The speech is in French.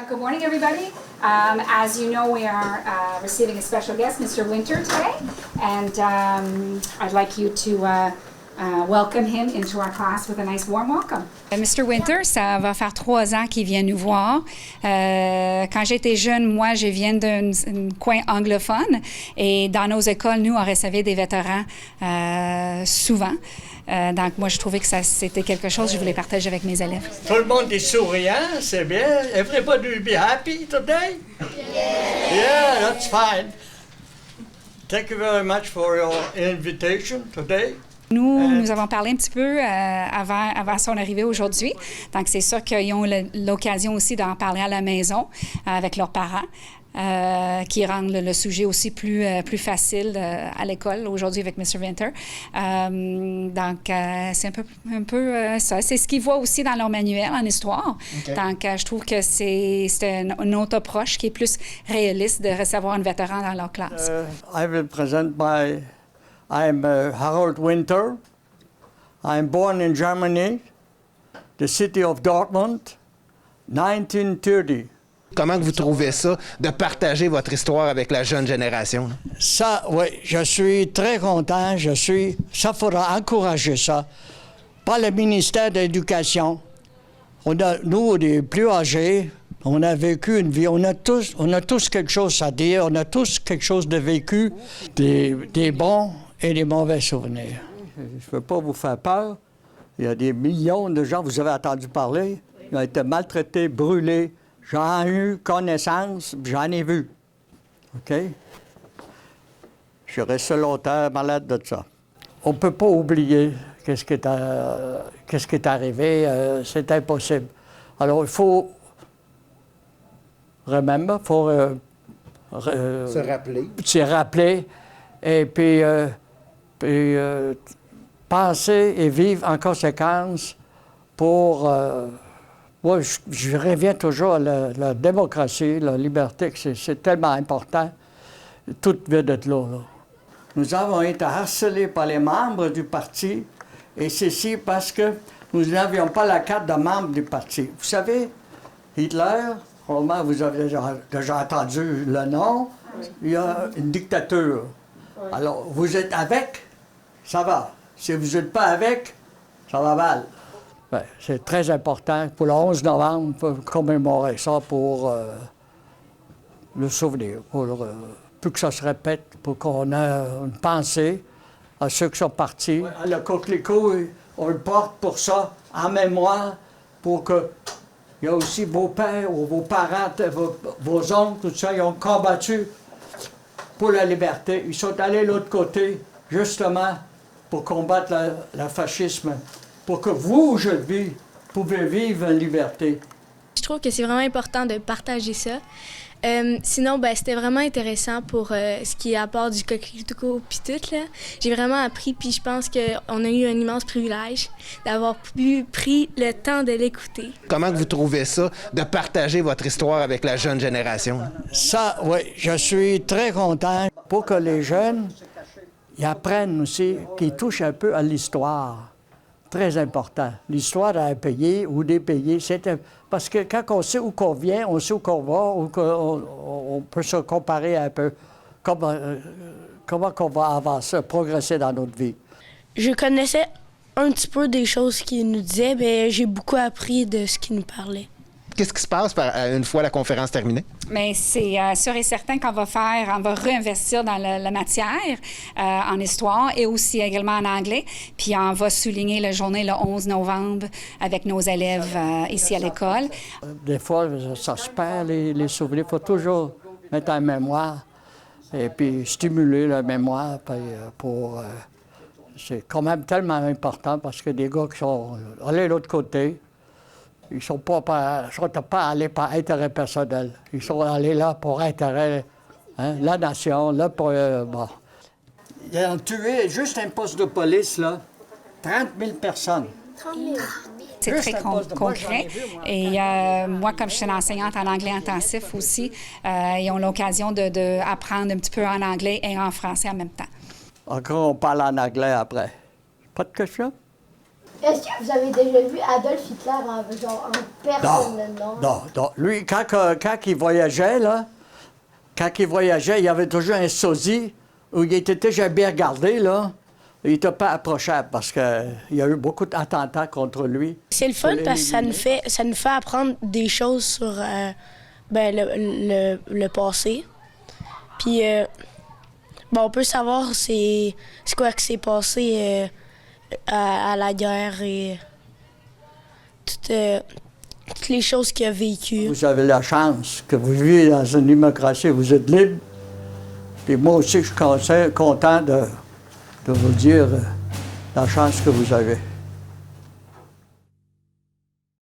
Good morning, everybody. As you know, we are receiving a special guest, Mr. Winter, today, and I'd like you to welcome him into our class with a nice warm welcome. Mr. Winter, ça va faire 3 ans qu'il vient nous voir. Quand j'étais jeune, moi, je viens d'un coin anglophone, et dans nos écoles, nous, on recevait des vétérans souvent. Donc, moi, je trouvais que c'était quelque chose que je voulais partager avec mes élèves. Tout le monde est souriant, c'est bien. Everybody will be happy today? Yeah, that's fine. Thank you very much for your invitation today. Nous avons parlé un petit peu avant son arrivée aujourd'hui. Donc, c'est sûr qu'ils ont l'occasion aussi d'en parler à la maison avec leurs parents. Qui rendent le sujet aussi plus facile à l'école aujourd'hui avec Mr. Winter. Donc, c'est un peu ça. C'est ce qu'ils voient aussi dans leur manuel en histoire. Okay. Donc, je trouve que c'est une autre approche qui est plus réaliste de recevoir un vétéran dans leur classe. I will present I'm Harold Winter. I'm born in Germany, the city of Dortmund, 1930. Comment vous trouvez ça, de partager votre histoire avec la jeune génération? Ça, oui, je suis très content. Ça faudra encourager ça. Par le ministère de l'Éducation, nous, les plus âgés, on a vécu une vie. On a tous quelque chose à dire. On a tous quelque chose de vécu, des bons et des mauvais souvenirs. Je ne veux pas vous faire peur. Il y a des millions de gens, vous avez entendu parler, qui ont été maltraités, brûlés. J'en ai eu connaissance, j'en ai vu. OK? Je suis resté longtemps malade de ça. On ne peut pas oublier qu'est-ce qui est arrivé. C'est impossible. Alors, il faut... se rappeler. Et puis penser et vivre en conséquence pour... Moi, je reviens toujours à la démocratie, la liberté, que c'est tellement important. Tout vient d'être là. Nous avons été harcelés par les membres du parti, et ceci parce que nous n'avions pas la carte de membre du parti. Vous savez, Hitler, probablement vous avez déjà entendu le nom, il y a une dictature. Alors, vous êtes avec, ça va. Si vous n'êtes pas avec, ça va mal. Bien, c'est très important pour le 11 novembre, pour commémorer ça pour le souvenir, pour que ça se répète, pour qu'on ait une pensée à ceux qui sont partis. Le coquelicot, on le porte pour ça, en mémoire, pour que... Il y a aussi vos pères ou vos parents, vos oncles, tout ça, ils ont combattu pour la liberté. Ils sont allés de l'autre côté, justement, pour combattre le fascisme. Pour que vous, je vis, pouvez vivre en liberté. Je trouve que c'est vraiment important de partager ça. Sinon, c'était vraiment intéressant pour ce qui est à part du coquelicot puis tout, là. J'ai vraiment appris, puis je pense qu'on a eu un immense privilège d'avoir pris le temps de l'écouter. Comment vous trouvez ça, de partager votre histoire avec la jeune génération? Ça, oui, je suis très content pour que les jeunes ils apprennent aussi, qu'ils touchent un peu à l'histoire. Très important. L'histoire d'un pays ou des pays, parce que quand on sait où qu'on vient, on sait où qu'on va, on peut se comparer un peu. Comment qu'on va avancer, progresser dans notre vie. Je connaissais un petit peu des choses qu'il nous disait, mais j'ai beaucoup appris de ce qu'il nous parlait. Qu'est-ce qui se passe une fois la conférence terminée? Mais c'est sûr et certain qu'on va réinvestir dans la matière en histoire et aussi également en anglais. Puis on va souligner la journée le 11 novembre avec nos élèves ici à l'école. Des fois, ça se perd, les souvenirs. Il faut toujours mettre en mémoire et puis stimuler la mémoire c'est quand même tellement important parce que des gars qui sont allés de l'autre côté, ils ne sont pas allés par intérêt personnel. Ils sont allés là pour intérêt, la nation, là pour... bon. Ils ont tué, juste un poste de police, là, 30 000 personnes. 30 000. C'est très concret. Et moi, comme je suis une enseignante en anglais intensif aussi, ils ont l'occasion d'apprendre un petit peu en anglais et en français en même temps. Encore, on parle en anglais après. Pas de questions? Est-ce que vous avez déjà vu Adolf Hitler en personne? Non. Lui, quand il voyageait, là, il y avait toujours un sosie où il était déjà bien gardé, là. Il n'était pas approchable parce qu'il y a eu beaucoup d'attentats contre lui. C'est le fun parce que ça nous fait apprendre des choses sur le passé. Puis, on peut savoir c'est quoi qui s'est passé à la guerre et toutes les choses qu'il a vécues. Vous avez la chance que vous vivez dans une démocratie, vous êtes libre. Puis moi aussi, je suis content de vous dire la chance que vous avez.